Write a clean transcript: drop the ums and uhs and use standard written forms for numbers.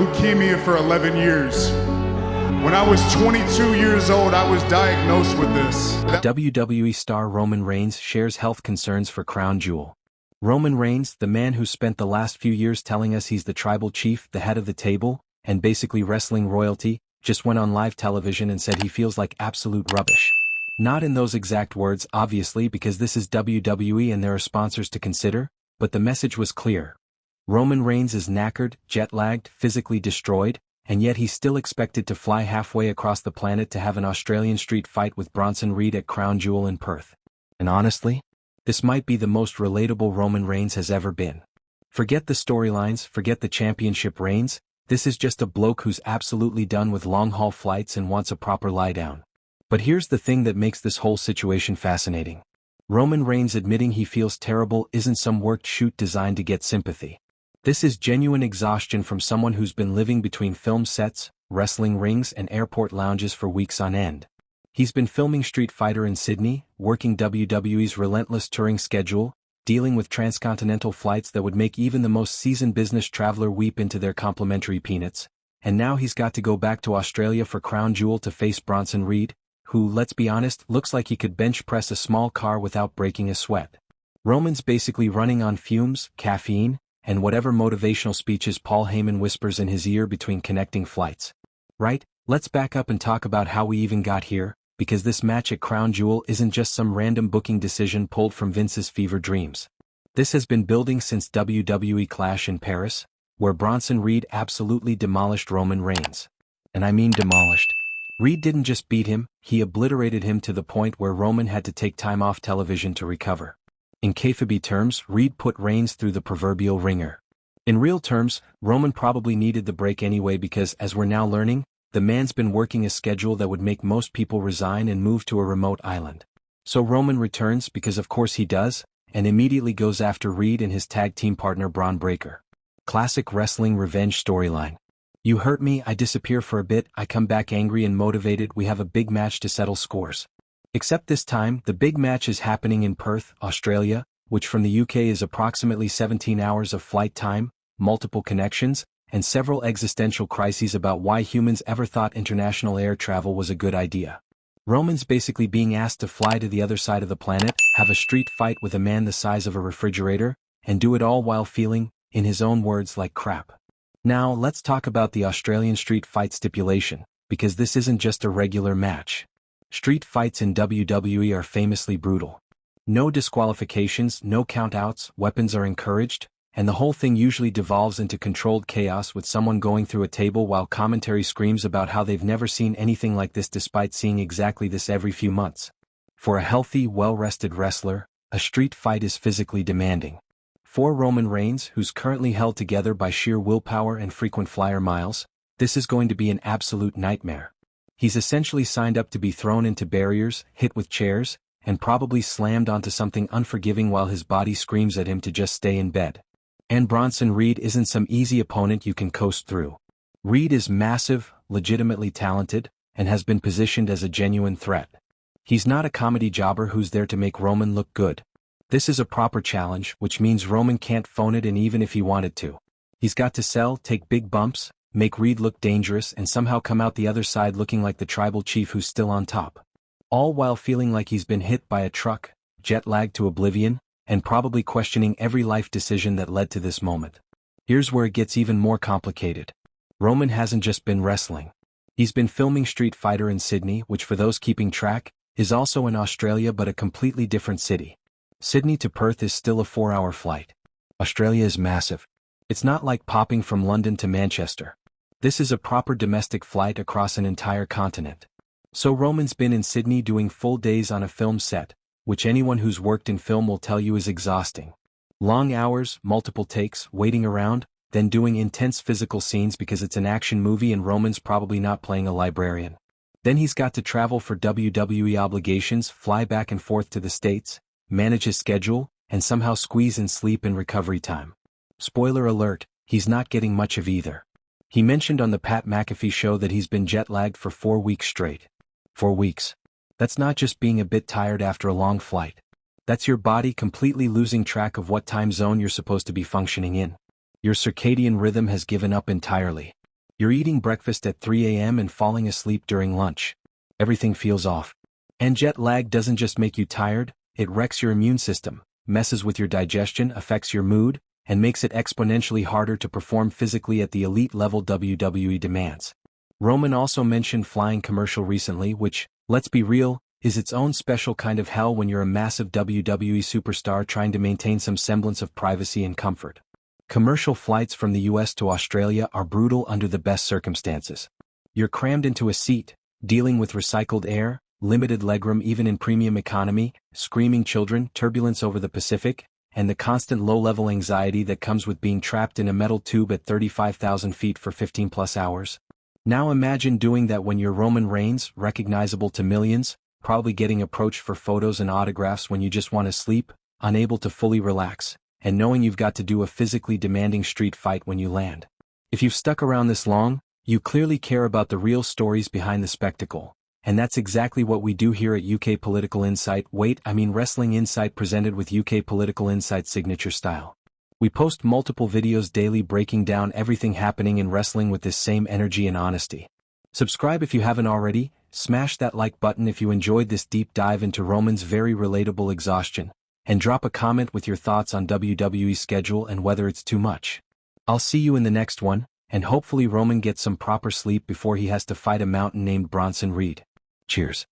leukemia for 11 years. When I was 22 years old, I was diagnosed with this. WWE star Roman Reigns shares health concerns for Crown Jewel. Roman Reigns, the man who spent the last few years telling us he's the tribal chief, the head of the table, and basically wrestling royalty, just went on live television and said he feels like absolute rubbish. Not in those exact words, obviously, because this is WWE and there are sponsors to consider, but the message was clear. Roman Reigns is knackered, jet-lagged, physically destroyed, and yet he's still expected to fly halfway across the planet to have an Australian street fight with Bronson Reed at Crown Jewel in Perth. And honestly, this might be the most relatable Roman Reigns has ever been. Forget the storylines, forget the championship reigns, this is just a bloke who's absolutely done with long-haul flights and wants a proper lie-down. But here's the thing that makes this whole situation fascinating. Roman Reigns admitting he feels terrible isn't some worked shoot designed to get sympathy. This is genuine exhaustion from someone who's been living between film sets, wrestling rings and airport lounges for weeks on end. He's been filming Street Fighter in Sydney, working WWE's relentless touring schedule, dealing with transcontinental flights that would make even the most seasoned business traveler weep into their complimentary peanuts, and now he's got to go back to Australia for Crown Jewel to face Bronson Reed, who, let's be honest, looks like he could bench press a small car without breaking a sweat. Roman's basically running on fumes, caffeine, and whatever motivational speeches Paul Heyman whispers in his ear between connecting flights. Right, let's back up and talk about how we even got here, because this match at Crown Jewel isn't just some random booking decision pulled from Vince's fever dreams. This has been building since WWE Clash in Paris, where Bronson Reed absolutely demolished Roman Reigns. And I mean demolished. Reed didn't just beat him, he obliterated him to the point where Roman had to take time off television to recover. In kayfabe terms, Reed put Reigns through the proverbial ringer. In real terms, Roman probably needed the break anyway because, as we're now learning, the man's been working a schedule that would make most people resign and move to a remote island. So Roman returns, because of course he does, and immediately goes after Reed and his tag team partner Braun Breaker. Classic wrestling revenge storyline. You hurt me, I disappear for a bit, I come back angry and motivated, we have a big match to settle scores. Except this time, the big match is happening in Perth, Australia, which from the UK is approximately 17 hours of flight time, multiple connections, and several existential crises about why humans ever thought international air travel was a good idea. Roman's basically being asked to fly to the other side of the planet, have a street fight with a man the size of a refrigerator, and do it all while feeling, in his own words, like crap. Now let's talk about the Australian street fight stipulation, because this isn't just a regular match. Street fights in WWE are famously brutal. No disqualifications, no countouts, weapons are encouraged, and the whole thing usually devolves into controlled chaos with someone going through a table while commentary screams about how they've never seen anything like this despite seeing exactly this every few months. For a healthy, well-rested wrestler, a street fight is physically demanding. For Roman Reigns, who's currently held together by sheer willpower and frequent flyer miles, this is going to be an absolute nightmare. He's essentially signed up to be thrown into barriers, hit with chairs, and probably slammed onto something unforgiving while his body screams at him to just stay in bed. And Bronson Reed isn't some easy opponent you can coast through. Reed is massive, legitimately talented, and has been positioned as a genuine threat. He's not a comedy jobber who's there to make Roman look good. This is a proper challenge, which means Roman can't phone it in even if he wanted to. He's got to sell, take big bumps, make Reed look dangerous and somehow come out the other side looking like the tribal chief who's still on top. All while feeling like he's been hit by a truck, jet-lagged to oblivion, and probably questioning every life decision that led to this moment. Here's where it gets even more complicated. Roman hasn't just been wrestling. He's been filming Street Fighter in Sydney, which for those keeping track, is also in Australia but a completely different city. Sydney to Perth is still a 4-hour flight. Australia is massive. It's not like popping from London to Manchester. This is a proper domestic flight across an entire continent. So Roman's been in Sydney doing full days on a film set, which anyone who's worked in film will tell you is exhausting. Long hours, multiple takes, waiting around, then doing intense physical scenes because it's an action movie and Roman's probably not playing a librarian. Then he's got to travel for WWE obligations, fly back and forth to the States, manage his schedule, and somehow squeeze in sleep and recovery time. Spoiler alert, he's not getting much of either. He mentioned on the Pat McAfee show that he's been jet-lagged for 4 weeks straight. 4 weeks. That's not just being a bit tired after a long flight. That's your body completely losing track of what time zone you're supposed to be functioning in. Your circadian rhythm has given up entirely. You're eating breakfast at 3 a.m. and falling asleep during lunch. Everything feels off. And jet lag doesn't just make you tired, it wrecks your immune system, messes with your digestion, affects your mood, and makes it exponentially harder to perform physically at the elite level WWE demands. Roman also mentioned flying commercial recently, which, let's be real, is its own special kind of hell when you're a massive WWE superstar trying to maintain some semblance of privacy and comfort. Commercial flights from the US to Australia are brutal under the best circumstances. You're crammed into a seat, dealing with recycled air, limited legroom even in premium economy, screaming children, turbulence over the Pacific, and the constant low-level anxiety that comes with being trapped in a metal tube at 35,000 feet for 15-plus hours. Now imagine doing that when you're Roman Reigns, recognizable to millions, probably getting approached for photos and autographs when you just want to sleep, unable to fully relax, and knowing you've got to do a physically demanding street fight when you land. If you've stuck around this long, you clearly care about the real stories behind the spectacle. And that's exactly what we do here at UK Political Insight. Wrestling Insight presented with UK Political Insight signature style. We post multiple videos daily breaking down everything happening in wrestling with this same energy and honesty. Subscribe if you haven't already, smash that like button if you enjoyed this deep dive into Roman's very relatable exhaustion, and drop a comment with your thoughts on WWE's schedule and whether it's too much. I'll see you in the next one, and hopefully Roman gets some proper sleep before he has to fight a mountain named Bronson Reed. Cheers.